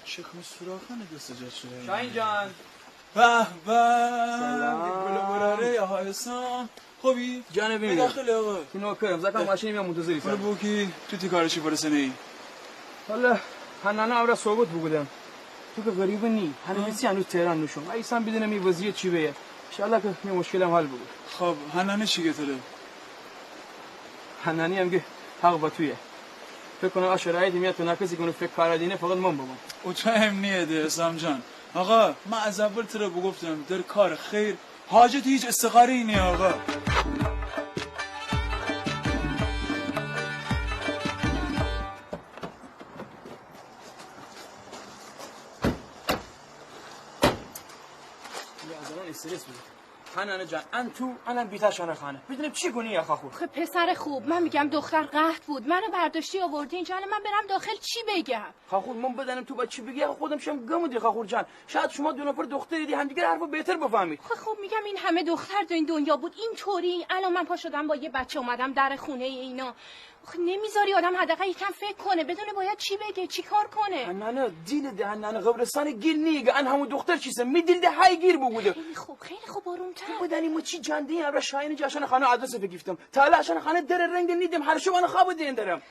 چکم سوراخانه دست جد شده. شاهین جان به به گل براره یا حسام خوبی؟ جانبی میگم داخل آقا تو نوکرم زکم ماشین میام منتظری برو بوکی تو تی کارشی برسنه ای حالا هنانه امرا صحبت بگودم تو که غریب نی هنوزی هنوز تهران نشون ایسان بدونم این وضعیت چی بیه انشالله که این مشکلم حل بگود. خب هنانه چی گتره؟ هنانی هم که حق با تویه فکر کنم شرایطی میاد تو نکسی کنه فکر کار دینه فقط من بابم او تو هم نیده اسلام جان آقا من از اول تو بگفتم در کار خیر حاجت هیچ استخاره اینه آقا استرس بود. هنانه جان انتو الان بیتاشانه خانه بدونم چی کنی یا خود خب پسر خوب من میگم دختر قحط بود منو برداشتی آوردی اینجا الان من برم داخل چی بگم خاخور من بدنم تو با چی بگی خودم شم گمودی خاخور جان شاید شما دو نفر دختری دی همدیگه حرفو بهتر بفهمید خب میگم این همه دختر تو این دنیا بود اینطوری الان من پا شدم با یه بچه اومدم در خونه اینا نمیذاری آدم حداقل یکم فکر کنه بدونه باید چی بگه چی کار کنه هنانه دیل ده هنانه قبرستان گیر نیگه ان همون دختر چیسه میدیل ده های گیر بگوده خیلی خوب آرومتر بدنی ما چی جنده ابر شاین جاشن خانه آدرس بگیفتم تا حالا عشان خانه در رنگ نیدم هر شب انا خواب دین درم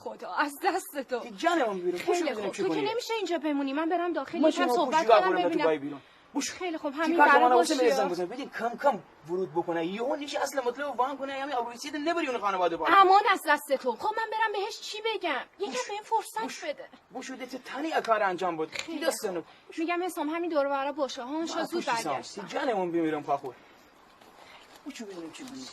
خدا از دست تو جانم بیرون خیلی خوب تو که نمیشه اینجا بمونی من برم داخل یکم صحبت کنم ببینم بوش خیلی خوب همین برای باشی بدین کم ورود بکنه یهو نیش اصلا مطلب وان کنه همین ابروسید نبری اون خانواده با امان از دست تو خب من برم بهش چی بگم یکم به این فرصت بده بوش ودت تنی کار انجام بود دستنو میگم اسم همین دور و برا باشه ها شو زود برگشت جانمون بمیرم خاخور بوچو ببینم چی بود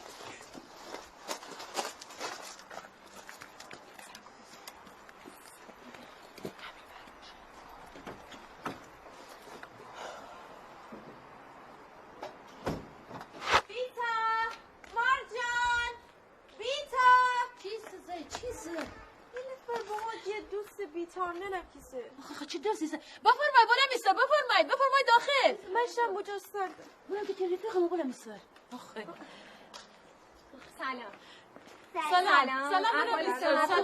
بیتارنه نکیسه آخه چی دوستیسه بفرمای بالا میسته بفرمای داخل مشتم بجا سرده بولم که تریفی خمو بالا میسته آخه سلام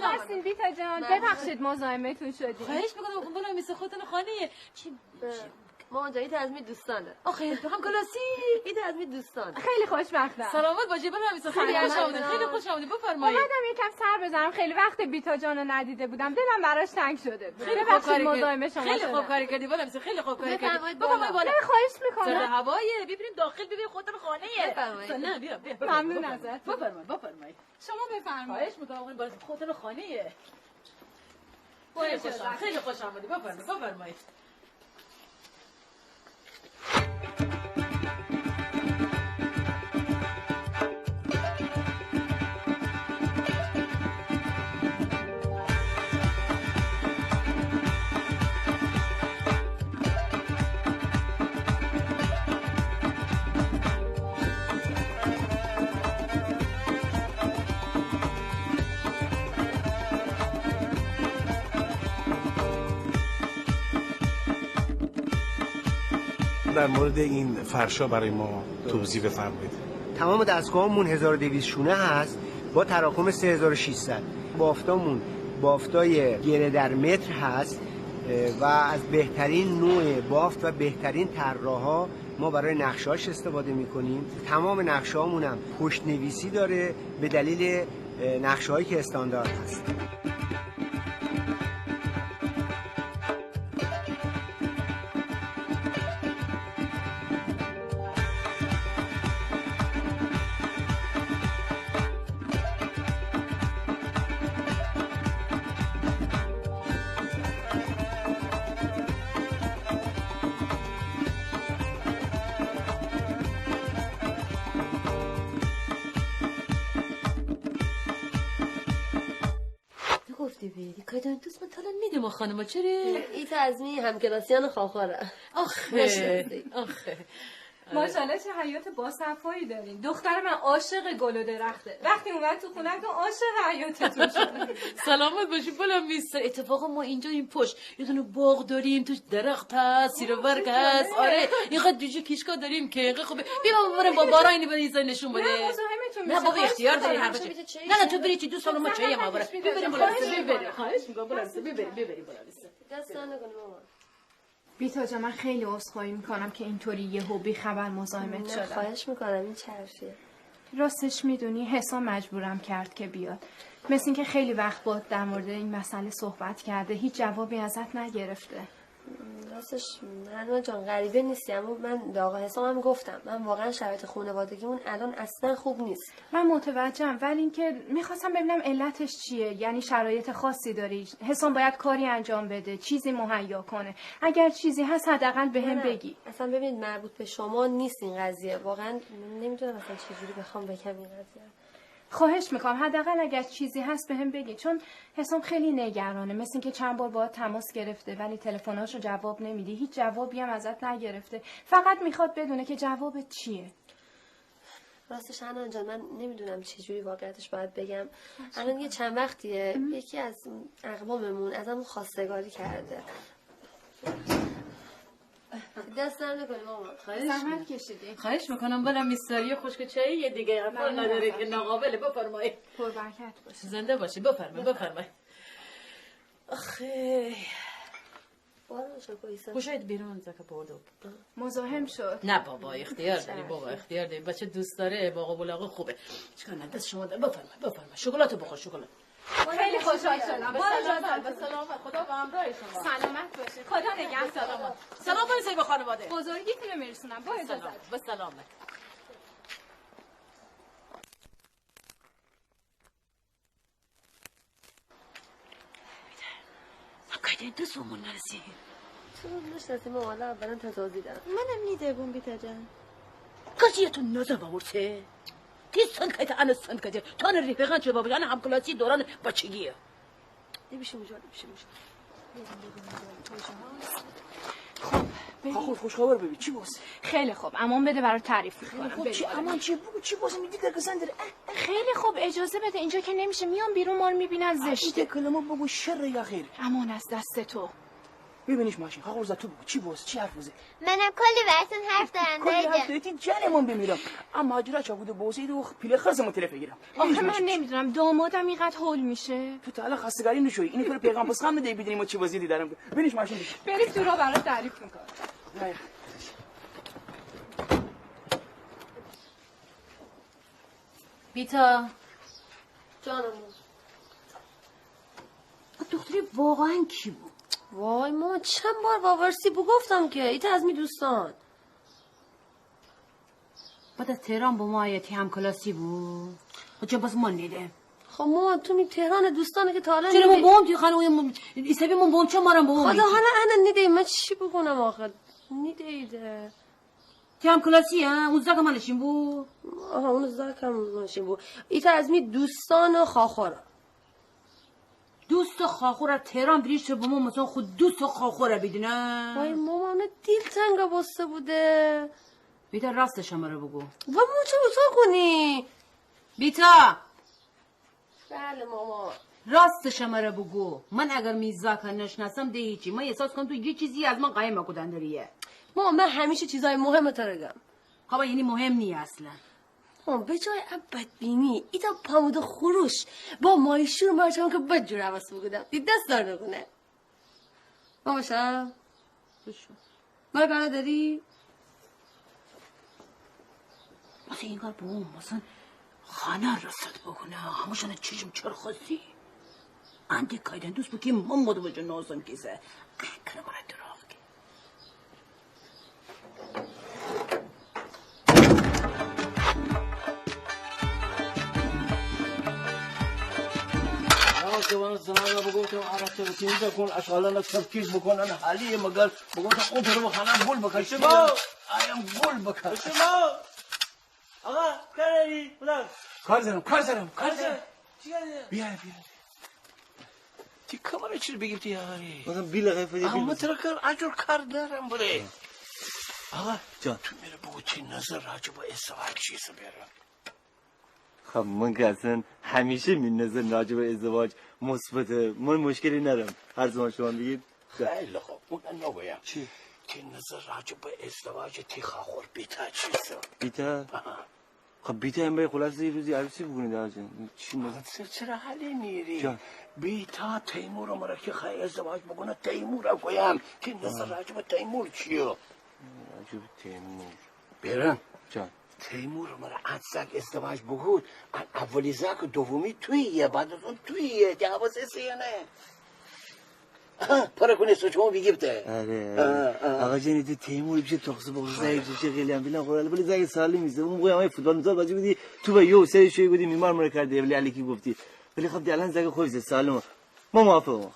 هستین بیتا جان ببخشید مزاحمتون شدیم خواهش میکنم بالا میسته خودتون خانه چی ما اونجا این تزمی دوستانه آخه هم کلاسی این تزمی دوستانه خیلی خوشبختم سلامت باشی بالا میسته خیلی خوش آمدید بفرمایید اومدم یکم سر بزنم خیلی وقت بیتا جانو ندیده بودم دلم براش تنگ شده خیلی ببخشید مزاحم شما خیلی خوب کاری کردی بالا میسته خیلی خوب کاری کردی بفرمایید بالا خواهش میکنم سر هوایه ببینیم داخل ببینیم خودتون خانه بفرمایید نه بیا ممنون ازت بفرمایید شما بفرمایید خواهش میکنم بالا خودتون خانه خیلی خوش آمدید بفرمایید در مورد این فرشا برای ما توضیح بفرمایید. تمام دستگاهمون 1200 شونه هست با تراکم 3600. بافتامون بافتای گره در متر هست و از بهترین نوع بافت و بهترین طراحا ما برای نقشه‌هاش استفاده می‌کنیم. تمام نقشه‌هامون هم پشت‌نویسی داره به دلیل نقشه‌هایی که استاندارد هست. دوست من تالا نیدم خانم چرا؟ این تزمی همکلاسیان خاخاره. آخه ماشاءالله چه حیات باصفایی دارین. دختر من عاشق گل و درخته. وقتی اومد تو خونه‌تون عاشق حیاتتون شد. سلامت باشی بالا میستر. اتفاقا ما اینجا این پشت یه دونه باغ داریم، توش درخت هست، سیر و برگ هست. آره اینقدر دیگه کیشکا داریم که اینقدر خوبه. بیا بریم با بارا بریم نشون بده. نه بابا اختیار داری هر چی. نه تو بری چی دوست دارم ما چای ما بریم. بریم بالا بریم. خواهش می‌کنم بالا بریم بالا. دست نکنه مامان. بیتا جان من خیلی عذرخواهی میکنم که اینطوری یهو بی خبر مزاحمت شدم. خواهش میکنم این چه حرفیه؟ راستش میدونی حسام مجبورم کرد که بیاد. مثل اینکه خیلی وقت بود در مورد این مسئله صحبت کرده، هیچ جوابی ازت نگرفته. راستش هنوز جان غریبه نیستی، اما من به آقا حسام هم گفتم من واقعا شرایط خانوادگیمون الان اصلا خوب نیست. من متوجهم، ولی اینکه میخواستم ببینم علتش چیه. یعنی شرایط خاصی داری؟ حسام باید کاری انجام بده، چیزی مهیا کنه. اگر چیزی هست حداقل بهم بگی. اصلا ببینید مربوط به شما نیست این قضیه. واقعا نمیدونم اصلا چجوری بخوام بگم این قضیه. خواهش میکنم حداقل اگر چیزی هست بهم بگی، چون حسام خیلی نگرانه. مثل اینکه چند بار باهات تماس گرفته ولی تلفناشو جواب نمیدی، هیچ جوابی هم ازت نگرفته. فقط میخواد بدونه که جوابت چیه. راستش حنان جان من نمیدونم چجوری واقعیتش باید بگم. الان یه چند وقتیه یکی از اقواممون ازمون خواستگاری کرده. دست نکنیم مامان. زحمت کشیدی. خواهش میکنم بالا میستری خشک چای یه دیگه قفل نداره که ناقابله. بفرمایید. پربرکت باشه. زنده باشی. بفرمایید. آخه خوشایت بیرون زکه بردو. مزاحم شد. نه بابا اختیار داری بابا اختیار داری. بچه دوست داره باقا بلاغه خوبه. چیکار نه دست شما داره. بفرمایید. شکلاتو بخور شکلات. خیلی خوشحال شدم. به سلامت. خدا به همراه شما. سلامت باشه. خدا نگهدار. سلام برسید به خانواده. بزرگیتون رو میرسونم. با اجازه. به سلامت. کاید دو سومون نرسی. تو نشستیم مامان اولا تزازی دارم. منم نیده بون بیتا جان. کسیتون نزا باورته. تیستان کایت انستان کایت. تان رفیقان چه بابا جان همکلاسی دوران بچگیه. نمیشیم جان. خب خوش خبر ببین چی باز؟ خیلی خوب امان بده برای تعریف میکنم. خب چی امان چی بگو چی باز میگی که کسان داره؟ خیلی خوب اجازه بده، اینجا که نمیشه، میام بیرون ما رو میبینن زشته. این کلمه بگو شر یا خیر. امان از دست تو. ببینیش ماشین خب تو بگو چی باز چی حرف بزنی؟ منم کلی براتون حرف دارم دایجان. جانمون بمیرم. اما ماجرا چه بوده بوسید و پله خرسمو تلف بگیرم. آخه من نمیدونم دامادم اینقدر هول میشه. تو تا الان خستگاری نشوی. اینو تو پیغام پس خام میدی بدونیم ما چی وضعیتی دارم. ببینیش ماشین برید تو را برات تعریف میکنم. بیتا جانم. دختری واقعا کی بود؟ وای مامان چند بار باورسی گفتم که ایت از می دوستان. بعد از تهران با ما آیتی همکلاسی بود. چه باز ما نیده. خب مامان تو می تهران دوستانه که تا حالا چرا ما بام توی خانه ایسابی من بام چه مارم با ما خدا حالا انا نیده من چی بکنم آخه نیده تی همکلاسی ها اون زاک منشین بود. آها اون زاک منشین بود. ایت از می دوستان و خاخورا. دوست خاخور تهران بریش با ما مثلا خود دوست خاخور بدونه. وای مامان دیل تنگا بسته بوده. بیتا راستش هم رو بگو. و ما چه بطور کنی؟ بیتا بله مامان راستش هم رو بگو. من اگر میزاک نشناسم ده هیچی. من احساس کنم تو یه چیزی از من قایم بکدن داریه. مامان من همیشه چیزای مهمه ترگم. خب یعنی مهم نی اصلا. به جای بدبینی ایتا پامود خروش با مایشور مرچم که بد جور حواس بگودم دید دست دار نکنه ما باشم مرا کاره داری؟ مثلا این کار با اون مثلا خانه رسد بکنه همشان چشم چرخوزی اندی کایدن دوست بکی من مدو بجا نازم کیسه کنه برای دراغ که جوان زنان بگوتم عرفت و تیمزا کن اشغالنا تفکیک بکنن حالی مگر بگوتم اون طرف خانه گل بکن شما آیم گل بکن شما آقا کاری بلند کار دارم چی کردی بیا تی کامرا چی بگیرتی آقای بازم بیل غیفه اما ترا کار اجور کار دارم بله آقا جان تو میره بگو چی نظر راجع با ازدواج چیزه برم. خب من که اصلا همیشه من نظر راجع به ازدواج مثبته، من مشکلی ندارم. هر زمان شما بگید. خیلی خوب اون نگویم چی؟ که نظر راجع به ازدواج تیخاخور بیتا چیزه؟ بیتا؟ خب بیتا هم باید خلاصه یه روزی عروسی بکنید آجان. چی نظر؟ چرا حالی میری؟ جان بیتا تیمور مرا که خیلی ازدواج بکنه تیمور گویم که نظر راجع به تیمور چیه؟ راجع به تیمور برم جان تیمور مرا ازدک ازدواج بگود اولی زک و دومی تویه بعد از اون تویه که حواسه سیه نه پاره کنی سوچمو بگیبته آقا جانی تو تیمور بشه تخصه بخصه زایی چه خیلی هم بیلن خوراله ولی زایی سالی میزه اون موقع همه فوتبال مثال بازی بودی تو با یو سری شوی بودی میمار مرا کرده ولی علیکی گفتی ولی خب دیالان زگه خوش سالم ما موافقم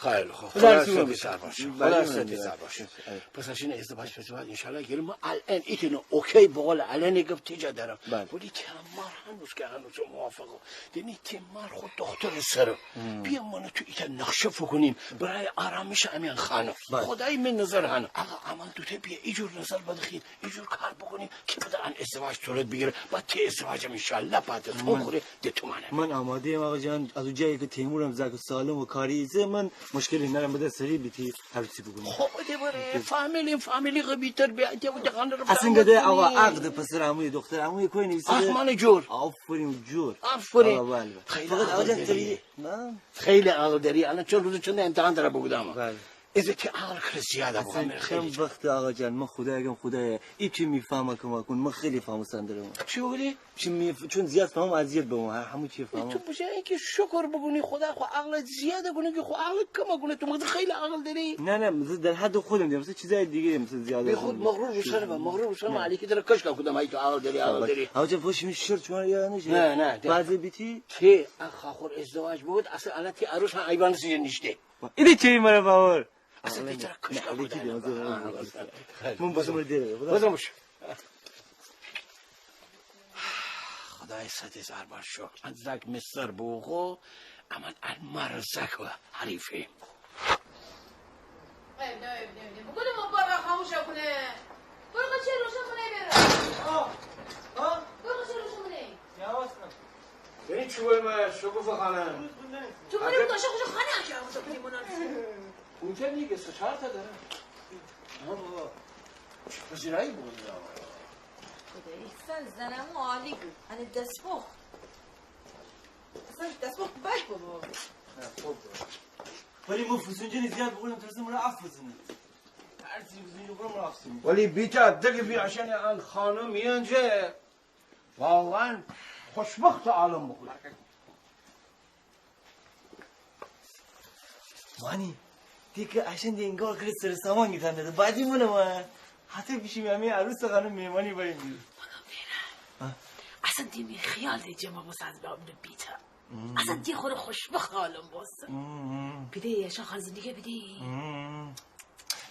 خیلی خوب خلاصه سر باشه خلاصه سر باشه پس اشین ازدواج انشالله گیرم ما الان ایتونو اوکی بقول الان گفت تیجا دارم ولی تیمار هنوز که هنوز موافقم یعنی تیمار خود دختر سر بیا ما تو ایت نقشه فکنیم برای آرامش امین خانم خدای من نظر هنو آقا امان دوته بیا ایجور نظر بدخید ایجور کار بکنیم که بده ان ازدواج صورت بگیره بعد تی ازدواج انشالله بعد از اون خوره ده تو من آماده ام آقا جان از جایی که تیمورم زک سالم و کاری من مشکلی ندارم بده سری بیتی عروسی بکنیم خب ده بره فامیلی قبیتر بیاید و دخانه رو اصلا گده آقا عقد پسر عموی دختر عموی کوی نویسیده آفمان جور آفرین جور آفرین خیلی عقل داری الان چون روز چند امتحان داره بودم از که عقل خیلی زیاده بودم چند وقت آقا جان من خدای این چی میفهمه که ما کن من خیلی فهمستن دارم چی بودی؟ چون زیاد فهم اذیت به ما همون چی فهمم تو بشه اینکه شکر بگونی خدا خو عقل زیاده کنه که خو عقل کم کنه تو مگه خیلی عقل داری نه مثلا در حد خودم دیگه مثلا چیزای دیگه مثلا زیاده به خود مغرور بشم علی که در کش کدام ای تو عقل داری آقا جان فوش میشر چون یا نشه نه بعضی بیتی که اخاخور ازدواج بود اصلا الان تی عروس هم ایوان سیجن نشته اینی چی مرا باور اصلا بیتر کش من بازم دیره بازم خدای صد هزار بار شکر از زک مستر بوغو اما المر زک و حریفه بگوده ما بارا خاموش کنه برو چه روشن کنه برو برو چه روشن کنه یعنی چوبه ما شکوف خانم تو بریم داشته خوش خانه اکرم کنیم اونجا نیگه سه چهار تا داره بابا پذیرایی بود احسان زنم عالی بود هنه دستپخ اصلا دستپخ بک بابا ولی ما فسنجانی زیاد بقولم ترسیم مرا عف بزنه هر چیزی بزنی بقولم مرا عف بزنه ولی بیتا دیگه بی عشان آن خانم اینجا واقعا خوشبخت عالم بخور مانی دیگه عشان دی انگار کرد سر سامان گیتنده بعدی منم حتی بیشیم همه عروس خانم میمانی باید میرم اصلا دیمی خیال دی جمع باست از بابن بیتا اصلا دی خور خوشبخت عالم باست بیده یشان خال زندگی بیده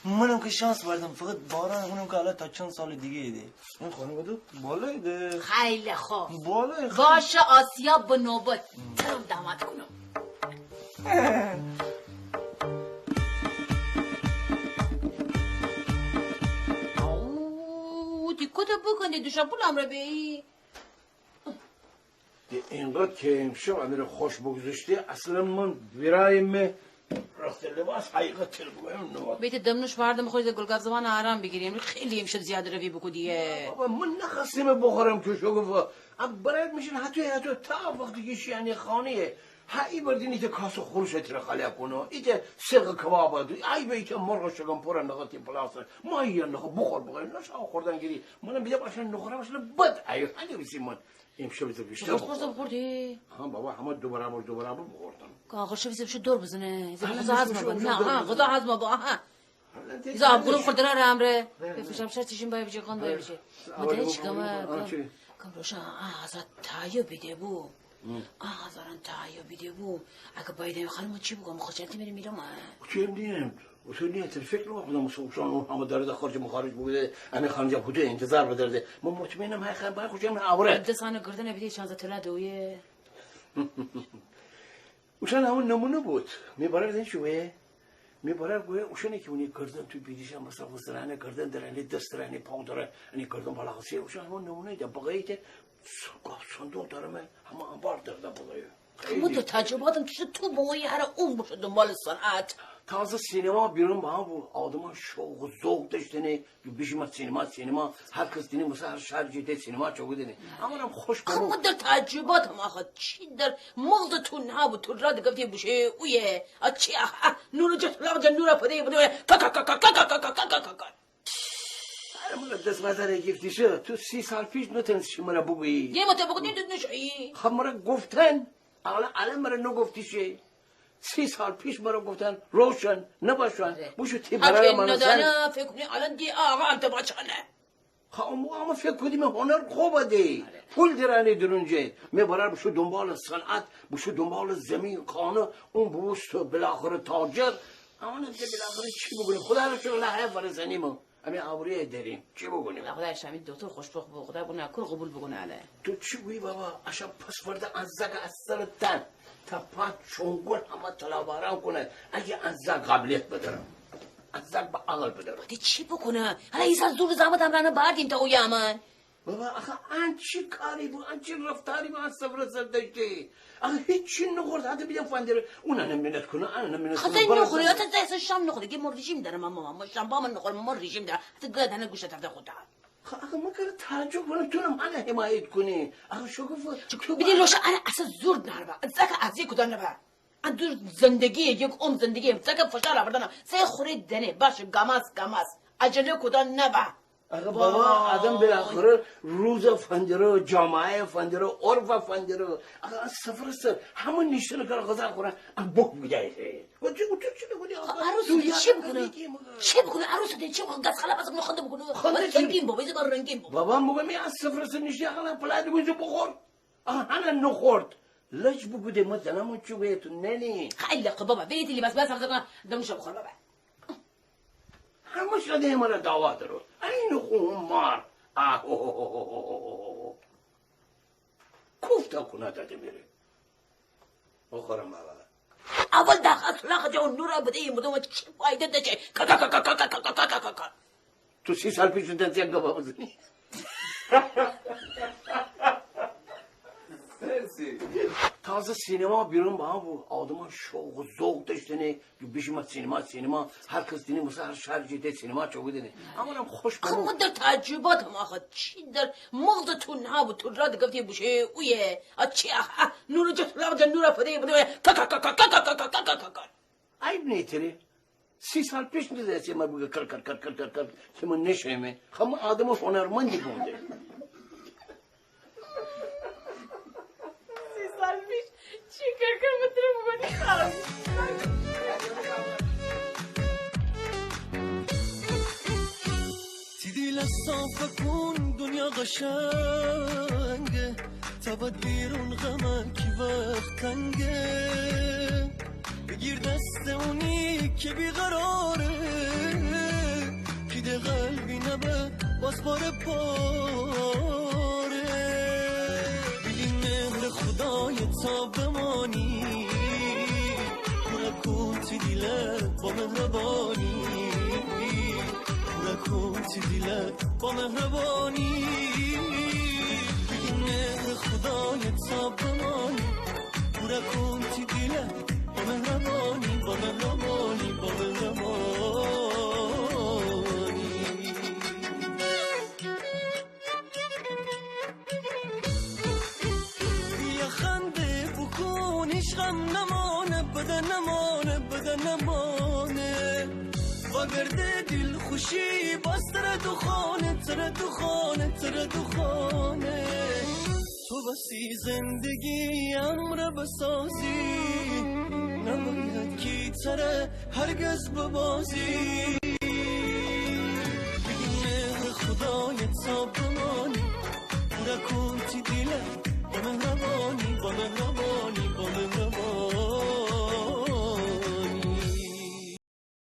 منم که شانس بردم فقط باران اونم که حالا تا چند سال دیگه ایده این خانه بدو بالا ایده خیلی خوب بالا باشه آسیا به نوبت ترم داماد کنم دیکوتا بکنی دوشا پولم رو بی اینقدر که امشب امیر خوش بگذاشته اصلا من برایم رخت لباس حقیقت تر بگویم نواد بیت دمنوش بردم خود گلگاف زمان آرام بگیریم خیلی امشب زیاده روی بکو دیگه بابا من نخواستیم بخورم که شو برایت میشین حتی تا وقتی که شیانی خانه هایی بردین ایت کاسو خروش اتر خاله کنو ایت سرق کباب دو ای به ایت مرغ شگم پر نقاطی پلاسه ما یا نخ بخور نشا خوردن گیری منم بیدم عشان نخورم عشان بد ایو هنی بسی من امشب تو بیشتر خوردی ها بابا همه دو برابر بخوردم که آخر شب بشه دور بزنه غذا هضم با نه غذا هضم با ها إذا أقولهم خدنا رامره بفشم شرط تيجي باي بيجي قان باي بيجي ما تدريش كم روشا هذا تايو بيده بو هذا تايو بيده بو أكا بايده خالم تشي بو مخشنتي من ميلو ما وشو دينه وشو دينه الفكرة واحدة مسوشان هم درد خارج مخارج بوده أنا خارج بوده انتظار بدرده ما مطمئنم هاي خان باي خوشم عوره دستانه گردن بیدی شانزده تلا دویه وشان همون نمونه بود میباره بدین شوه میبره گویا اوشنی که اونی کردن توی بیدیشم مثلا وزرانه کردن درنی دست درنی پاو داره اینی کردن بالا خاصی اوشن همون نمونه ده بقیه صندوق داره من همه انبار داره بقیه اما تو تجرباتم چیز تو بقیه هر اون باشه دنبال صنعت تازه سینما بیرون با هم بود آدم شوق و ذوق داشتنه بیشتر سینما هر کس دینه مثلا هر شهر جیده سینما چوگو دینه اما هم خوش کنم اما در تجرباتم آخه چی در مغزتون نبود تو را دگفتی بوشه اویه چی نور جت لغجا نور پده بوده من دست مزاره گفتی شد تو 30 سال پیش نتونستی مرا بگویی یه مطمئن بگو نیدت نشایی خب مرا گفتن الان مرا نگفتی شه 30 سال پیش مرا گفتن روشن نباشن بوشو تی برای من ندانه فکر کنی الان دی آقا انت باشنه خب اما فکر کنیم هنر خوبه دی پول درانی درونجه میبرر بشو دنبال صنعت بشو دنبال زمین خانه اون بوست بالاخره تاجر اما نده بالاخره چی بگونیم خدا رو شکر لحه فرزنیم همین آوریه داریم چی بگونیم خدایش همین دکتر خوشبخت بود خدا بونه کل قبول بگونه علی تو چی گویی بابا اشا پس فرده ازک از سر تن تا پات چونگل همه تلاباران کنه اگه ازک قبلیت بدارم ازک با عقل بدارم دی چی بکنه حالا ایسا زور زحمت هم رانه بردیم تا اوی امن بابا آخه آن چی کاری بود آن چی رفتاری بود آن سفر سر داشتی آخه هیچی نخورد حتی بیدم فندر اون نمینت کنه آن نمینت کنه خطا نخوری حتی زیسا شام نخوری که ما رژیم دارم ما شام با من نخورم ما رژیم دارم حتی گردنه گوشت تفته خودم آخه ما کنه تعجب کنم تو نمانه حمایت کنی آخه شکفت بیدی روشه انا اصلا زور نربا زکا عزی کدن نبا ان دور زندگی یک زندگی زکا فشار آوردن سه خورید دنه باش گماس عجله کدن نبا آخه بابا آدم بالاخره روز فندرو جامعه فندرو عرف فندرو آخه سفر سر همون نشتن کار غذا خورن بک میدهی و چی بگونی عروس چی بکنه عروس دی چی بکنه گز خلا بازم خنده بکنه رنگین بابا ایزه رنگین بابا مگه از سفر سر نشتی آخه پلاد گوزو بخور آخه هنه نخورد لج بگوده ما دنمون چو بهتون ننی خیلی بابا بیتی لی بس کنه دمشو بخور بابا همه شده مرا دعوت رو این خون مار کوفتا کنه داده میره بخورم بابا اول دخل لخجه و نورا بده این مدومه چی فایده دچه تو 30 سال پیش دنزیان گفت بزنی تازه سینما بیرون با هم بود آدم شوق و ذوق داشتنه بیشتر سینما هر کس دینه مثلا هر شهر جیده سینما چوگو دینه اما هم خوش کنم اما در تجربات هم آخه چی در مغزتون نبود تو را دگفتی بوشه اویه چی نور جت لغجا نور پده بوده عیب نیتره 30 سال پیش نیزه ما بگه کر که من نشویمه خب ما آدم هنرمندی بوده چی کر مطلب بودی خواهم تدیل صافه کن دنیا قشنگه تا بد بیرون غمه کی وقت تنگه بگیر دست اونی که بیقراره کی ده قلبی نبه باز پاره بگیم مهر خدای تا بمانی کن تی دیلت با مهربانی کن تی دیلت با مهربانی بگیم مهر خدای تا بمانی کن تی دیلت با مهربانی بیا خنده بکن عشقم نمانه بده نمانه و گرده دل خوشی باز تره دو خانه تو بسی زندگیم را بسازی نباید کی تره هرگز ببازی بگیم مهر خدای تا بمانی کن تی دیله با مهربانی